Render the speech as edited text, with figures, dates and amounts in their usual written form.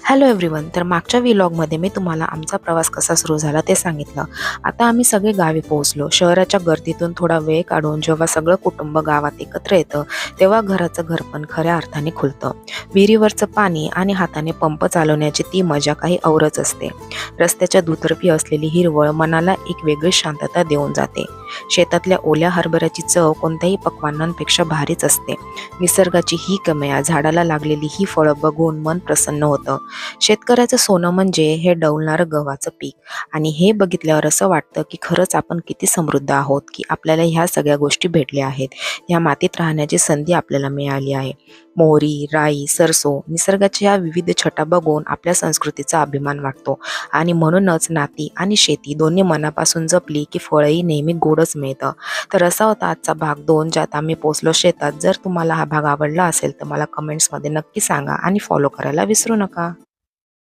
Hello everyone. तर मागच्या व्लॉगमध्ये मी तुम्हाला आमचा प्रवास कसा सुरू झाला ते सांगितलं. आता आम्ही सगळे गावी पोहोचलो. शहराच्या गर्दीतून थोडा वेळ काढून जेव्हा सगळं कुटुंब गावात एकत्र येतं तेव्हा घराचं घरपण खऱ्या अर्थाने खुलतं. विहिरीवरचं पाणी आणि हाताने पंप चालवण्याची ती मजा काही औरच असते. रस्त्याच्या दुतर्फी असलेली हिरवळ मनाला एक वेगळी शांतता देऊन जाते. शेतातल्या ओल्या हरभऱ्याची चव कोणत्याही पक्वान्नांपेक्षा भारीच असते. निसर्गाची ही किमया, झाडाला लागलेली ही फळं बघून मन प्रसन्न होतं. शेतकऱ्याचं सोनं म्हणजे हे डौलणारं गव्हाचं पीक. आणि हे बघितल्यावर असं वाटतं की खरंच आपण किती समृद्ध आहोत की आपल्याला ह्या सगळ्या गोष्टी भेटल्या आहेत. ह्या मातीत राहण्याची संधी आपल्याला मिळाली आहे. मोहरी, राई, सरसो, निसर्गाच्या या विविध छटा बघून आपल्या संस्कृतीचा अभिमान वाटतो. आणि म्हणूनच नाती आणि शेती दोन्ही मनापासून जपली की फळही नेहमी गोडच मिळतं. तर असा होता आजचा भाग 2, ज्यात आम्ही पोचलो शेतात. जर तुम्हाला हा भाग आवडला असेल तर मला कमेंट्समध्ये नक्की सांगा आणि फॉलो करायला विसरू नका.